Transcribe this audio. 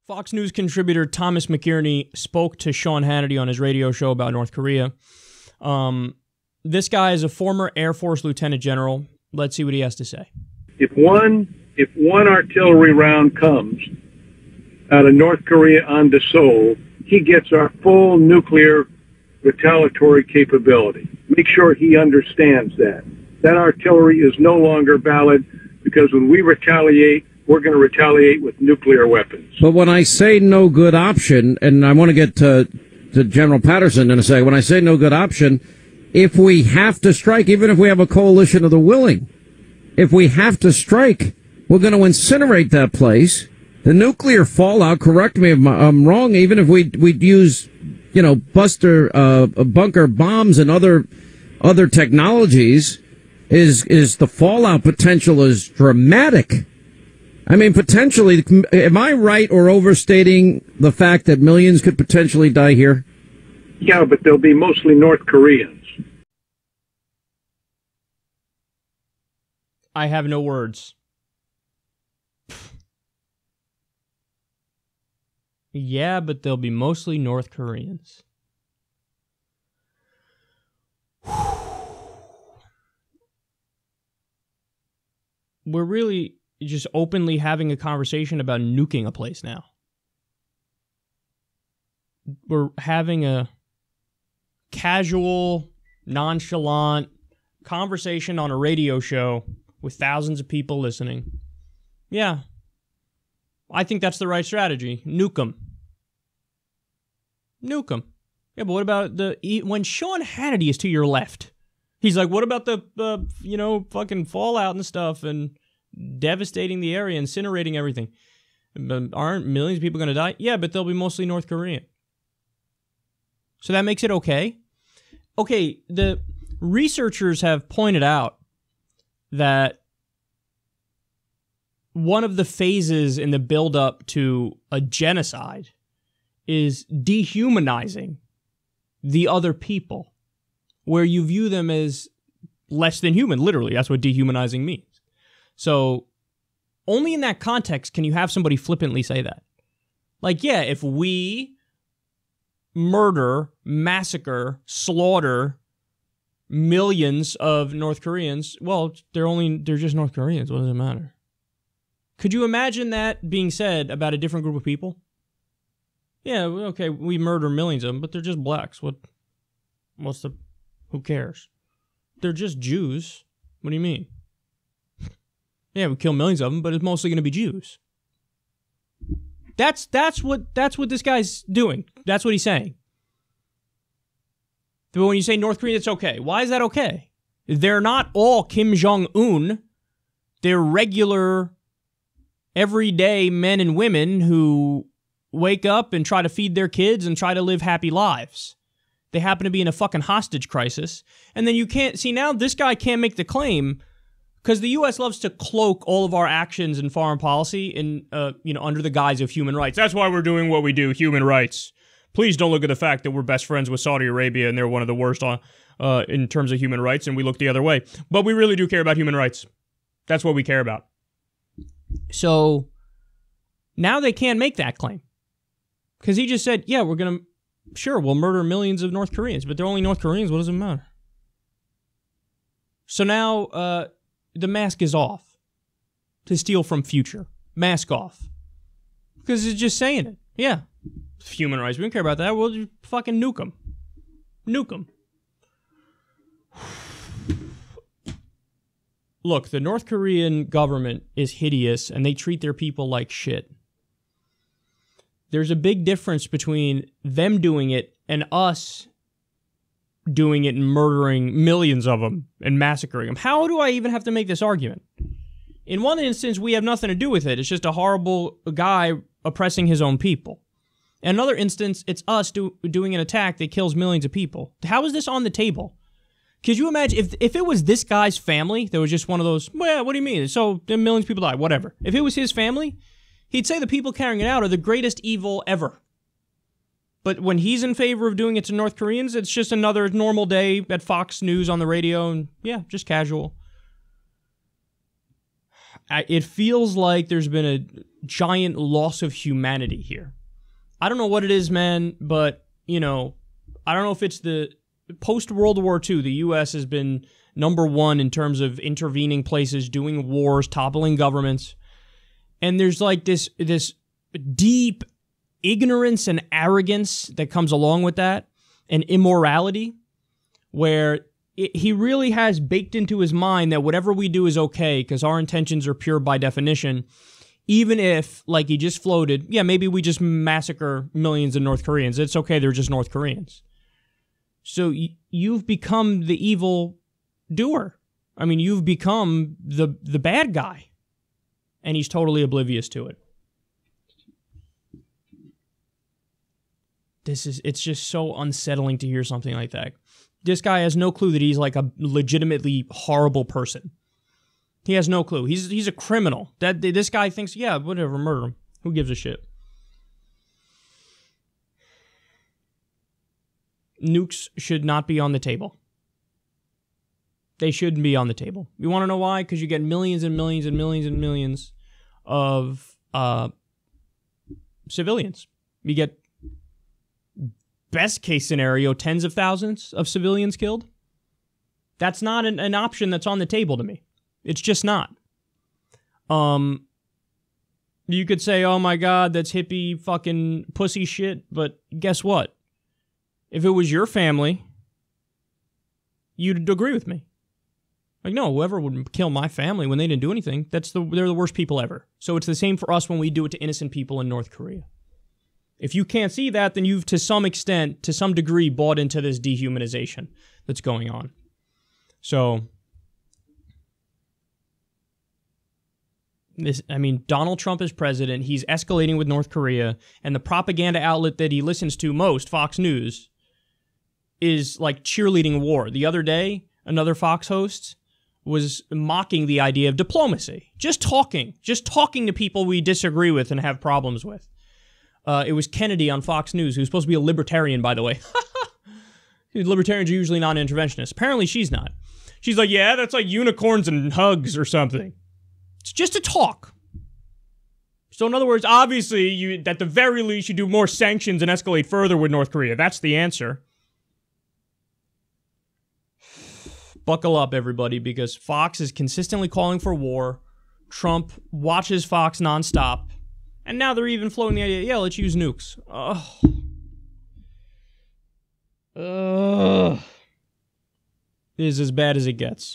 Fox News contributor Thomas McKierney spoke to Sean Hannity on his radio show about North Korea. This guy is a former Air Force lieutenant general. Let's see what he has to say. If one artillery round comes out of North Korea onto Seoul, he gets our full nuclear retaliatory capability. Make sure he understands that. That artillery is no longer valid because when we retaliate, we're going to retaliate with nuclear weapons. But when I say no good option, and I want to get to General Patterson in a second, when I say no good option, if we have to strike, even if we have a coalition of the willing, if we have to strike, we're going to incinerate that place. The nuclear fallout, correct me if I'm wrong, even if we'd use, bunker bombs and other technologies, is the fallout potential is dramatic. I mean, potentially, am I right or overstating the fact that millions could potentially die here? Yeah, but they'll be mostly North Koreans. I have no words. Yeah, but they'll be mostly North Koreans. We're really just openly having a conversation about nuking a place now. We're having a casual, nonchalant conversation on a radio show with thousands of people listening. Yeah. I think that's the right strategy. Nuke them. Nuke them. Yeah, but what about when Sean Hannity is to your left? He's like, what about the fucking fallout and stuff and devastating the area, incinerating everything? But aren't millions of people going to die? Yeah, but they'll be mostly North Korean. So that makes it okay? Okay, the researchers have pointed out that one of the phases in the buildup to a genocide is dehumanizing the other people, where you view them as less than human. Literally, that's what dehumanizing means. So only in that context can you have somebody flippantly say that. Like, yeah, if we murder, massacre, slaughter millions of North Koreans, well, they're just North Koreans. What does it matter? Could you imagine that being said about a different group of people? Yeah, okay, we murder millions of them, but they're just blacks. Who cares? They're just Jews. What do you mean? Yeah, we kill millions of them, but it's mostly going to be Jews. That's what this guy's doing. That's what he's saying. But when you say North Korea, it's okay. Why is that okay? They're not all Kim Jong-un. They're regular, everyday men and women who wake up and try to feed their kids and try to live happy lives. They happen to be in a fucking hostage crisis. And then you can't see now this guy can't make the claim because the U.S. loves to cloak all of our actions in foreign policy in under the guise of human rights. That's why we're doing what we do, human rights. Please don't look at the fact that we're best friends with Saudi Arabia and they're one of the worst in terms of human rights, and we look the other way. But we really do care about human rights. That's what we care about. So now they can't make that claim. Because he just said, yeah, we'll murder millions of North Koreans, but they're only North Koreans. What does it matter? So now the mask is off to steal from future. Mask off. Because it's just saying it. Yeah. It's human rights. We don't care about that. We'll just fucking nuke them. Nuke them. Look, the North Korean government is hideous, and they treat their people like shit. There's a big difference between them doing it and us doing it and murdering millions of them and massacring them. How do I even have to make this argument? In one instance, we have nothing to do with it. It's just a horrible guy oppressing his own people. In another instance, it's us doing an attack that kills millions of people. How is this on the table? Could you imagine if it was this guy's family that was just one of those, well, what do you mean? So millions of people die, whatever. If it was his family, he'd say the people carrying it out are the greatest evil ever. But when he's in favor of doing it to North Koreans, it's just another normal day at Fox News on the radio, and yeah, just casual. It feels like there's been a giant loss of humanity here. I don't know what it is, man, but, you know, I don't know if it's the post-World War II, the U.S. has been number one in terms of intervening places, doing wars, toppling governments. And there's like this deep ignorance and arrogance that comes along with that, and immorality, where he really has baked into his mind that whatever we do is okay because our intentions are pure by definition, even if, like he just floated, yeah, maybe we just massacre millions of North Koreans. It's okay, they're just North Koreans. So you've become the evil doer. I mean, you've become the bad guy. And he's totally oblivious to it. It's just so unsettling to hear something like that. This guy has no clue that he's like a legitimately horrible person. He has no clue. He's a criminal. This guy thinks, yeah, whatever, murder him. Who gives a shit? Nukes should not be on the table. They shouldn't be on the table. You want to know why? Because you get millions and millions and millions and millions of civilians. You get, best case scenario, tens of thousands of civilians killed. That's not an option that's on the table to me. It's just not. You could say, oh my God, that's hippie fucking pussy shit, but guess what? If it was your family, you'd agree with me. Like, no, whoever would kill my family when they didn't do anything, they're the worst people ever. So it's the same for us when we do it to innocent people in North Korea. If you can't see that, then you've, to some extent, to some degree, bought into this dehumanization that's going on. So, Donald Trump is president. He's escalating with North Korea, and the propaganda outlet that he listens to most, Fox News, is like cheerleading war. The other day, another Fox host was mocking the idea of diplomacy. Just talking to people we disagree with and have problems with. It was Kennedy on Fox News, who's supposed to be a libertarian, by the way. Libertarians are usually non-interventionists. Apparently she's not. She's like, yeah, that's like unicorns and hugs or something. It's just a talk. So in other words, obviously, you at the very least, you do more sanctions and escalate further with North Korea. That's the answer. Buckle up, everybody, because Fox is consistently calling for war. Trump watches Fox nonstop. And now they're even floating the idea, yeah, let's use nukes. It is as bad as it gets.